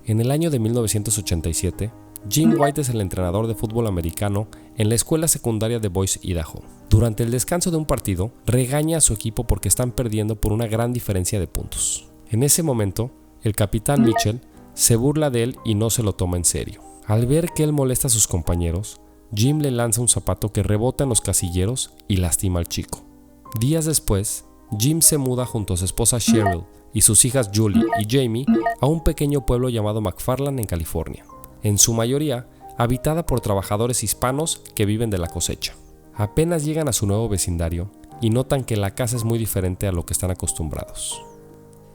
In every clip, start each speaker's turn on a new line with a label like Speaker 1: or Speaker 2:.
Speaker 1: En el año de 1987, Jim White es el entrenador de fútbol americano en la escuela secundaria de Boise, Idaho. Durante el descanso de un partido, regaña a su equipo porque están perdiendo por una gran diferencia de puntos. En ese momento, el capitán Mitchell se burla de él y no se lo toma en serio. Al ver que él molesta a sus compañeros, Jim le lanza un zapato que rebota en los casilleros y lastima al chico. Días después, Jim se muda junto a su esposa Cheryl y sus hijas Julie y Jamie a un pequeño pueblo llamado McFarland en California, en su mayoría habitada por trabajadores hispanos que viven de la cosecha. Apenas llegan a su nuevo vecindario y notan que la casa es muy diferente a lo que están acostumbrados.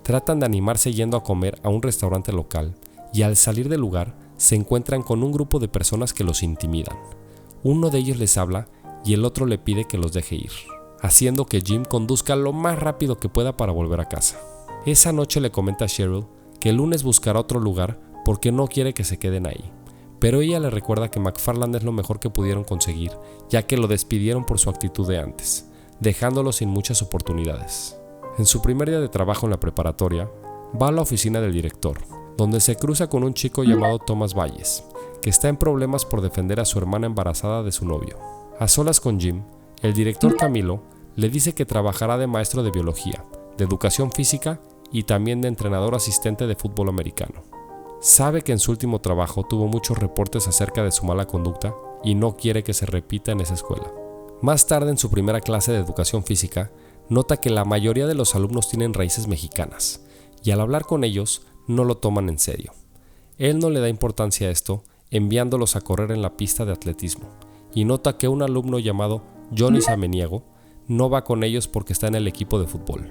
Speaker 1: Tratan de animarse yendo a comer a un restaurante local y al salir del lugar se encuentran con un grupo de personas que los intimidan. Uno de ellos les habla y el otro le pide que los deje ir, haciendo que Jim conduzca lo más rápido que pueda para volver a casa. Esa noche le comenta a Cheryl que el lunes buscará otro lugar porque no quiere que se queden ahí, pero ella le recuerda que McFarland es lo mejor que pudieron conseguir, ya que lo despidieron por su actitud de antes, dejándolo sin muchas oportunidades. En su primer día de trabajo en la preparatoria, va a la oficina del director, donde se cruza con un chico llamado Thomas Valles, que está en problemas por defender a su hermana embarazada de su novio. A solas con Jim, el director Camilo le dice que trabajará de maestro de biología, de educación física y también de entrenador asistente de fútbol americano. Sabe que en su último trabajo tuvo muchos reportes acerca de su mala conducta y no quiere que se repita en esa escuela. Más tarde, en su primera clase de educación física, nota que la mayoría de los alumnos tienen raíces mexicanas y al hablar con ellos no lo toman en serio. Él no le da importancia a esto, enviándolos a correr en la pista de atletismo, y nota que un alumno llamado Johnny Samaniego no va con ellos porque está en el equipo de fútbol.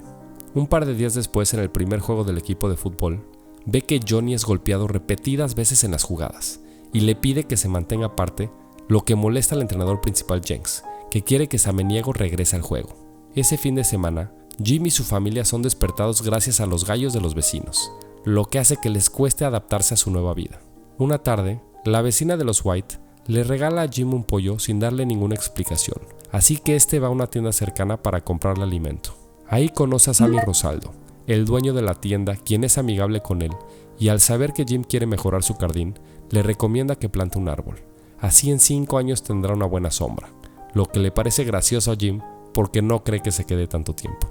Speaker 1: Un par de días después, en el primer juego del equipo de fútbol, ve que Johnny es golpeado repetidas veces en las jugadas y le pide que se mantenga aparte, lo que molesta al entrenador principal Jenks, que quiere que Samaniego regrese al juego. Ese fin de semana, Jim y su familia son despertados gracias a los gallos de los vecinos, lo que hace que les cueste adaptarse a su nueva vida. Una tarde, la vecina de los White le regala a Jim un pollo sin darle ninguna explicación, así que este va a una tienda cercana para comprarle alimento. Ahí conoce a Sammy Rosaldo, el dueño de la tienda, quien es amigable con él, y al saber que Jim quiere mejorar su jardín, le recomienda que plante un árbol. Así en 5 años tendrá una buena sombra, lo que le parece gracioso a Jim porque no cree que se quede tanto tiempo.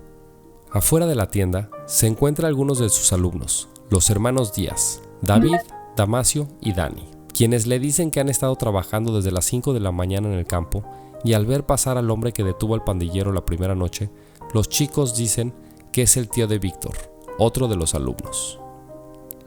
Speaker 1: Afuera de la tienda se encuentra algunos de sus alumnos, los hermanos Díaz, David, Damasio y Dani, quienes le dicen que han estado trabajando desde las 5 de la mañana en el campo y al ver pasar al hombre que detuvo al pandillero la primera noche, los chicos dicen que es el tío de Víctor, otro de los alumnos.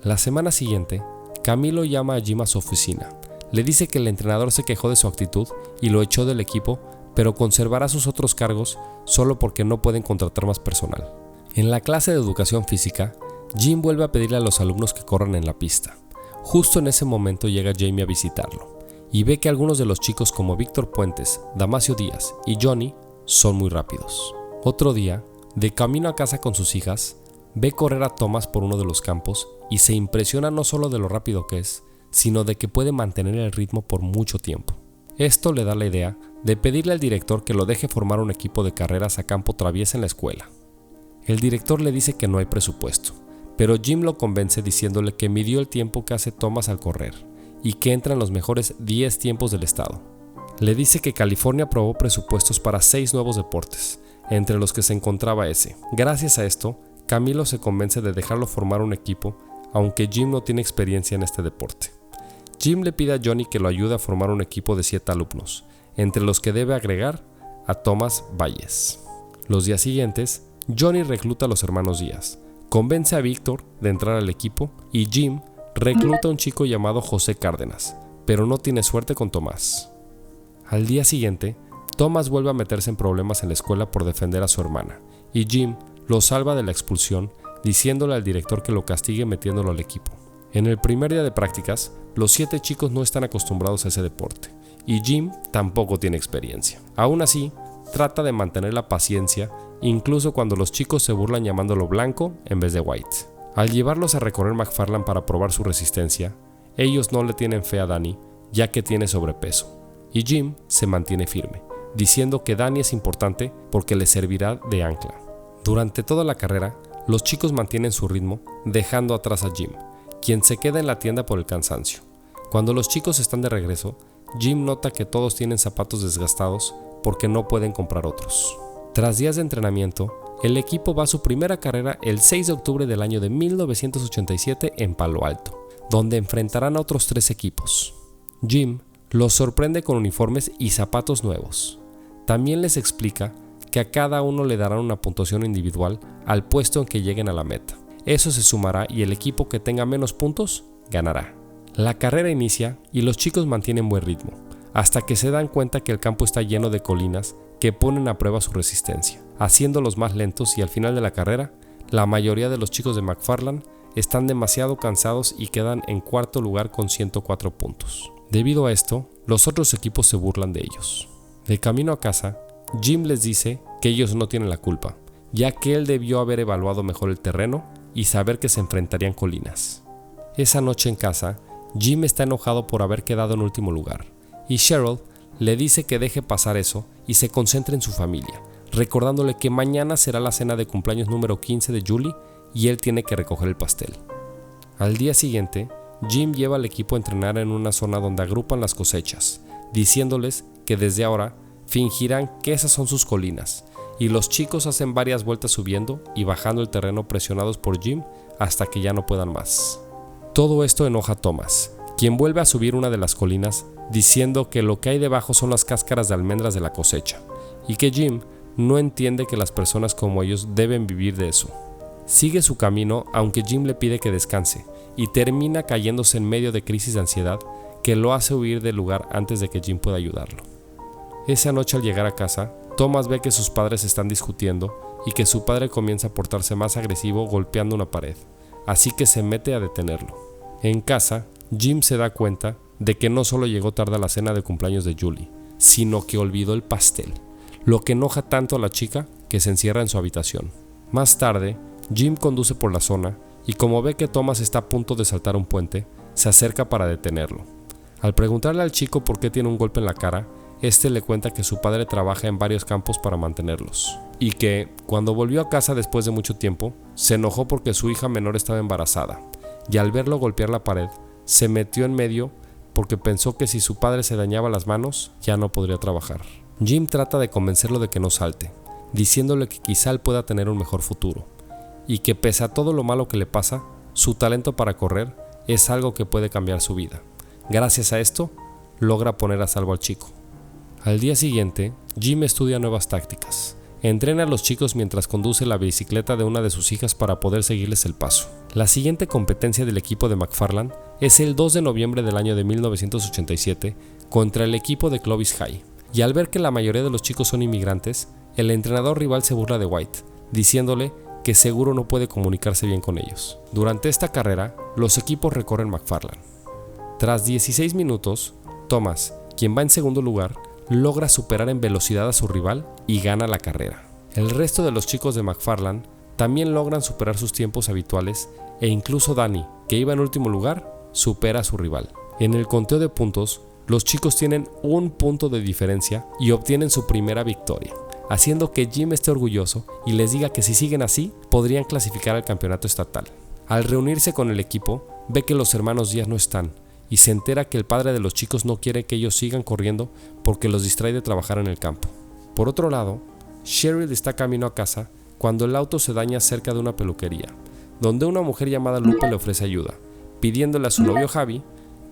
Speaker 1: La semana siguiente, Camilo llama a Jim a su oficina. Le dice que el entrenador se quejó de su actitud y lo echó del equipo, pero conservará sus otros cargos solo porque no pueden contratar más personal. En la clase de educación física, Jim vuelve a pedirle a los alumnos que corran en la pista. Justo en ese momento llega Jamie a visitarlo y ve que algunos de los chicos como Víctor Puentes, Damasio Díaz y Johnny son muy rápidos. Otro día, de camino a casa con sus hijas, ve correr a Thomas por uno de los campos y se impresiona no solo de lo rápido que es, sino de que puede mantener el ritmo por mucho tiempo. Esto le da la idea de pedirle al director que lo deje formar un equipo de carreras a campo traviesa en la escuela. El director le dice que no hay presupuesto, pero Jim lo convence diciéndole que midió el tiempo que hace Thomas al correr y que entra en los mejores 10 tiempos del estado. Le dice que California aprobó presupuestos para 6 nuevos deportes, entre los que se encontraba ese. Gracias a esto, Camilo se convence de dejarlo formar un equipo, aunque Jim no tiene experiencia en este deporte. Jim le pide a Johnny que lo ayude a formar un equipo de 7 alumnos, entre los que debe agregar a Thomas Valles. Los días siguientes, Johnny recluta a los hermanos Díaz, convence a Víctor de entrar al equipo y Jim recluta a un chico llamado José Cárdenas, pero no tiene suerte con Tomás. Al día siguiente, Thomas vuelve a meterse en problemas en la escuela por defender a su hermana, y Jim lo salva de la expulsión diciéndole al director que lo castigue metiéndolo al equipo. En el primer día de prácticas, los 7 chicos no están acostumbrados a ese deporte, y Jim tampoco tiene experiencia. Aún así, trata de mantener la paciencia, incluso cuando los chicos se burlan llamándolo Blanco en vez de White. Al llevarlos a recorrer McFarland para probar su resistencia, ellos no le tienen fe a Danny, ya que tiene sobrepeso, y Jim se mantiene firme, diciendo que Danny es importante porque le servirá de ancla. Durante toda la carrera, los chicos mantienen su ritmo, dejando atrás a Jim, quien se queda en la tienda por el cansancio. Cuando los chicos están de regreso, Jim nota que todos tienen zapatos desgastados porque no pueden comprar otros. Tras días de entrenamiento, el equipo va a su primera carrera el 6 de octubre del año de 1987 en Palo Alto, donde enfrentarán a otros 3 equipos. Jim los sorprende con uniformes y zapatos nuevos. También les explica que a cada uno le darán una puntuación individual al puesto en que lleguen a la meta. Eso se sumará y el equipo que tenga menos puntos ganará. La carrera inicia y los chicos mantienen buen ritmo, hasta que se dan cuenta que el campo está lleno de colinas que ponen a prueba su resistencia, haciéndolos más lentos, y al final de la carrera, la mayoría de los chicos de McFarland están demasiado cansados y quedan en cuarto lugar con 104 puntos. Debido a esto, los otros equipos se burlan de ellos. De camino a casa, Jim les dice que ellos no tienen la culpa, ya que él debió haber evaluado mejor el terreno y saber que se enfrentarían colinas. Esa noche en casa, Jim está enojado por haber quedado en último lugar, y Cheryl le dice que deje pasar eso y se concentre en su familia, recordándole que mañana será la cena de cumpleaños número 15 de Julie y él tiene que recoger el pastel. Al día siguiente, Jim lleva al equipo a entrenar en una zona donde agrupan las cosechas, diciéndoles que desde ahora fingirán que esas son sus colinas, y los chicos hacen varias vueltas subiendo y bajando el terreno presionados por Jim hasta que ya no puedan más. Todo esto enoja a Thomas, quien vuelve a subir una de las colinas diciendo que lo que hay debajo son las cáscaras de almendras de la cosecha, y que Jim no entiende que las personas como ellos deben vivir de eso. Sigue su camino aunque Jim le pide que descanse, y termina cayéndose en medio de crisis de ansiedad que lo hace huir del lugar antes de que Jim pueda ayudarlo. Esa noche al llegar a casa, Thomas ve que sus padres están discutiendo y que su padre comienza a portarse más agresivo golpeando una pared, así que se mete a detenerlo. En casa, Jim se da cuenta de que no solo llegó tarde a la cena de cumpleaños de Julie, sino que olvidó el pastel, lo que enoja tanto a la chica que se encierra en su habitación. Más tarde, Jim conduce por la zona y como ve que Thomas está a punto de saltar un puente, se acerca para detenerlo. Al preguntarle al chico por qué tiene un golpe en la cara, este le cuenta que su padre trabaja en varios campos para mantenerlos, y que, cuando volvió a casa después de mucho tiempo, se enojó porque su hija menor estaba embarazada, y al verlo golpear la pared, se metió en medio porque pensó que si su padre se dañaba las manos, ya no podría trabajar. Jim trata de convencerlo de que no salte, diciéndole que quizá él pueda tener un mejor futuro, y que pese a todo lo malo que le pasa, su talento para correr es algo que puede cambiar su vida. Gracias a esto, logra poner a salvo al chico. Al día siguiente, Jim estudia nuevas tácticas. Entrena a los chicos mientras conduce la bicicleta de una de sus hijas para poder seguirles el paso. La siguiente competencia del equipo de McFarland es el 2 de noviembre del año de 1987 contra el equipo de Clovis High. Y al ver que la mayoría de los chicos son inmigrantes, el entrenador rival se burla de White, diciéndole que seguro no puede comunicarse bien con ellos. Durante esta carrera, los equipos recorren McFarland. Tras 16 minutos, Thomas, quien va en segundo lugar, logra superar en velocidad a su rival y gana la carrera. El resto de los chicos de McFarland también logran superar sus tiempos habituales e incluso Danny, que iba en último lugar, supera a su rival. En el conteo de puntos, los chicos tienen un punto de diferencia y obtienen su primera victoria, haciendo que Jim esté orgulloso y les diga que si siguen así, podrían clasificar al campeonato estatal. Al reunirse con el equipo, ve que los hermanos Díaz no están, y se entera que el padre de los chicos no quiere que ellos sigan corriendo porque los distrae de trabajar en el campo. Por otro lado, Cheryl está camino a casa cuando el auto se daña cerca de una peluquería, donde una mujer llamada Lupe le ofrece ayuda, pidiéndole a su novio Javi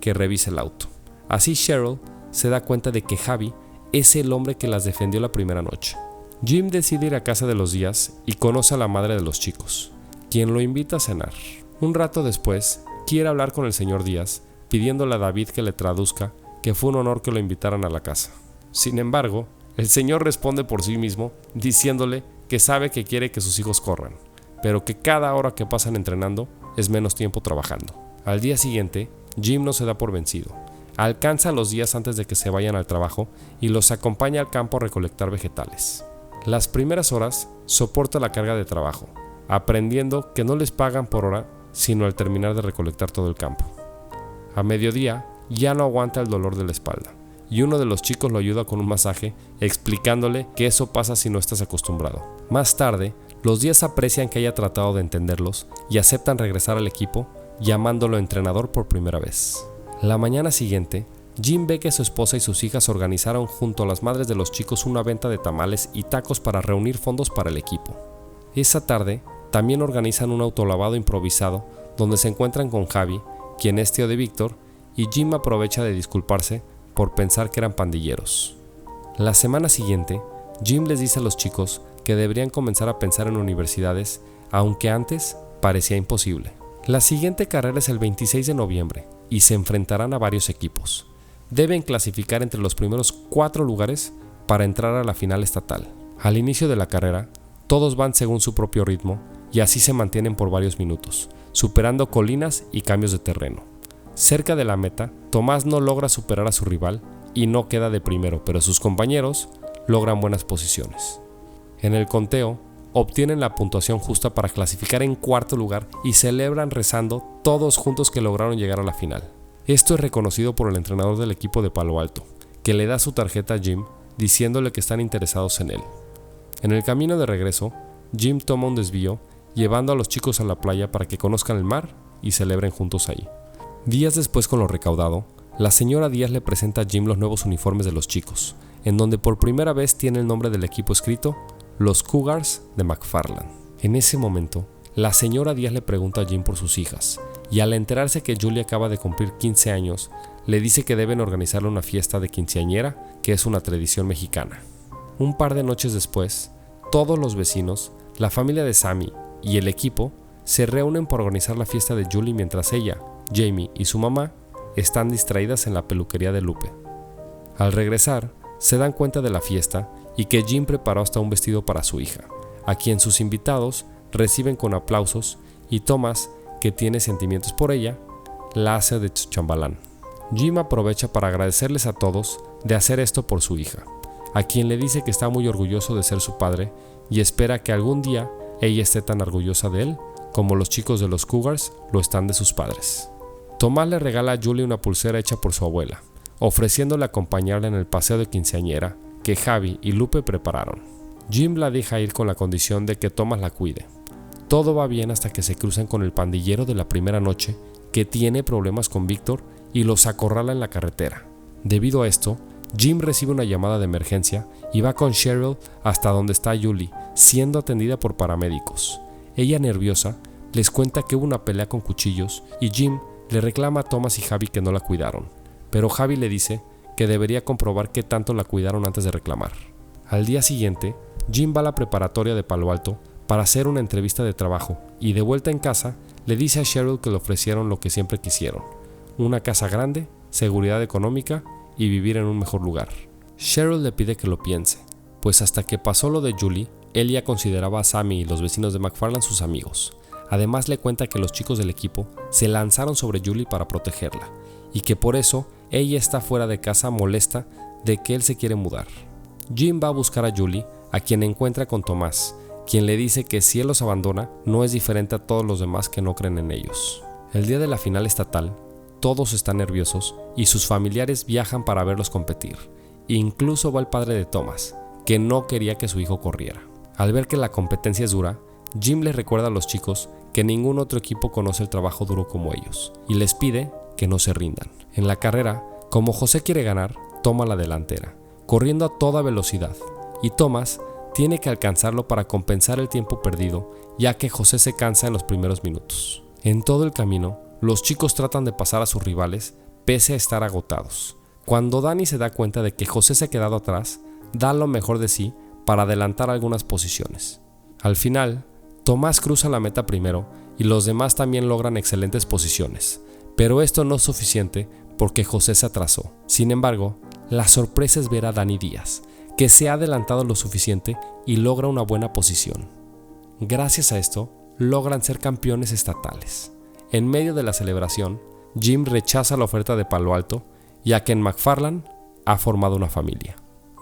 Speaker 1: que revise el auto. Así Cheryl se da cuenta de que Javi es el hombre que las defendió la primera noche. Jim decide ir a casa de los Díaz y conoce a la madre de los chicos, quien lo invita a cenar. Un rato después, quiere hablar con el señor Díaz, pidiéndole a David que le traduzca que fue un honor que lo invitaran a la casa. Sin embargo, el señor responde por sí mismo, diciéndole que sabe que quiere que sus hijos corran, pero que cada hora que pasan entrenando es menos tiempo trabajando. Al día siguiente, Jim no se da por vencido. Alcanza a los Díaz antes de que se vayan al trabajo y los acompaña al campo a recolectar vegetales. Las primeras horas soporta la carga de trabajo, aprendiendo que no les pagan por hora, sino al terminar de recolectar todo el campo. A mediodía ya no aguanta el dolor de la espalda, y uno de los chicos lo ayuda con un masaje, explicándole que eso pasa si no estás acostumbrado. Más tarde, los Díaz aprecian que haya tratado de entenderlos y aceptan regresar al equipo llamándolo entrenador por primera vez. La mañana siguiente, Jim ve que su esposa y sus hijas organizaron junto a las madres de los chicos una venta de tamales y tacos para reunir fondos para el equipo. Esa tarde, también organizan un autolavado improvisado donde se encuentran con Javi, quien es tío de Víctor, y Jim aprovecha de disculparse por pensar que eran pandilleros. La semana siguiente, Jim les dice a los chicos que deberían comenzar a pensar en universidades, aunque antes parecía imposible. La siguiente carrera es el 26 de noviembre y se enfrentarán a varios equipos. Deben clasificar entre los primeros 4 lugares para entrar a la final estatal. Al inicio de la carrera, todos van según su propio ritmo y así se mantienen por varios minutos, superando colinas y cambios de terreno. Cerca de la meta, Tomás no logra superar a su rival y no queda de primero, pero sus compañeros logran buenas posiciones. En el conteo, obtienen la puntuación justa para clasificar en 4º lugar y celebran rezando todos juntos que lograron llegar a la final. Esto es reconocido por el entrenador del equipo de Palo Alto, que le da su tarjeta a Jim diciéndole que están interesados en él. En el camino de regreso, Jim toma un desvío, llevando a los chicos a la playa para que conozcan el mar y celebren juntos ahí. Días después, con lo recaudado, la señora Díaz le presenta a Jim los nuevos uniformes de los chicos, en donde por primera vez tiene el nombre del equipo escrito, los Cougars de McFarland. En ese momento, la señora Díaz le pregunta a Jim por sus hijas, y al enterarse que Julie acaba de cumplir 15 años, le dice que deben organizarle una fiesta de quinceañera, que es una tradición mexicana. Un par de noches después, todos los vecinos, la familia de Sammy y el equipo se reúnen para organizar la fiesta de Julie mientras ella, Jamie y su mamá están distraídas en la peluquería de Lupe. Al regresar, se dan cuenta de la fiesta y que Jim preparó hasta un vestido para su hija, a quien sus invitados reciben con aplausos y Thomas, que tiene sentimientos por ella, la hace de su chambelán. Jim aprovecha para agradecerles a todos de hacer esto por su hija, a quien le dice que está muy orgulloso de ser su padre y espera que algún día ella esté tan orgullosa de él como los chicos de los Cougars lo están de sus padres. Tomás le regala a Julie una pulsera hecha por su abuela, ofreciéndole acompañarla en el paseo de quinceañera que Javi y Lupe prepararon. Jim la deja ir con la condición de que Tomás la cuide. Todo va bien hasta que se cruzan con el pandillero de la primera noche, que tiene problemas con Víctor y los acorrala en la carretera. Debido a esto, Jim recibe una llamada de emergencia y va con Cheryl hasta donde está Julie, siendo atendida por paramédicos. Ella, nerviosa, les cuenta que hubo una pelea con cuchillos y Jim le reclama a Thomas y Javi que no la cuidaron, pero Javi le dice que debería comprobar qué tanto la cuidaron antes de reclamar. Al día siguiente, Jim va a la preparatoria de Palo Alto para hacer una entrevista de trabajo y de vuelta en casa le dice a Cheryl que le ofrecieron lo que siempre quisieron: una casa grande, seguridad económica y vivir en un mejor lugar. Cheryl le pide que lo piense, pues hasta que pasó lo de Julie, él ya consideraba a Sammy y los vecinos de McFarland sus amigos. Además le cuenta que los chicos del equipo se lanzaron sobre Julie para protegerla y que por eso ella está fuera de casa molesta de que él se quiere mudar. Jim va a buscar a Julie, a quien encuentra con Tomás, quien le dice que si él los abandona no es diferente a todos los demás que no creen en ellos. El día de la final estatal, todos están nerviosos y sus familiares viajan para verlos competir. Incluso va el padre de Tomás, que no quería que su hijo corriera. Al ver que la competencia es dura, Jim les recuerda a los chicos que ningún otro equipo conoce el trabajo duro como ellos y les pide que no se rindan. En la carrera, como José quiere ganar, toma la delantera, corriendo a toda velocidad, y Tomás tiene que alcanzarlo para compensar el tiempo perdido, ya que José se cansa en los primeros minutos. En todo el camino, los chicos tratan de pasar a sus rivales pese a estar agotados. Cuando Danny se da cuenta de que José se ha quedado atrás, da lo mejor de sí para adelantar algunas posiciones. Al final, Tomás cruza la meta primero y los demás también logran excelentes posiciones, pero esto no es suficiente porque José se atrasó. Sin embargo, la sorpresa es ver a Danny Díaz, que se ha adelantado lo suficiente y logra una buena posición. Gracias a esto, logran ser campeones estatales. En medio de la celebración, Jim rechaza la oferta de Palo Alto, ya que en McFarland ha formado una familia.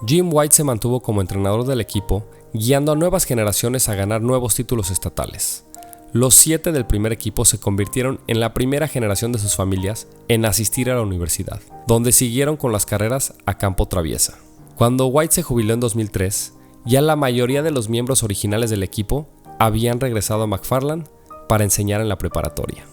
Speaker 1: Jim White se mantuvo como entrenador del equipo, guiando a nuevas generaciones a ganar nuevos títulos estatales. Los 7 del primer equipo se convirtieron en la primera generación de sus familias en asistir a la universidad, donde siguieron con las carreras a campo traviesa. Cuando White se jubiló en 2003, ya la mayoría de los miembros originales del equipo habían regresado a McFarland para enseñar en la preparatoria.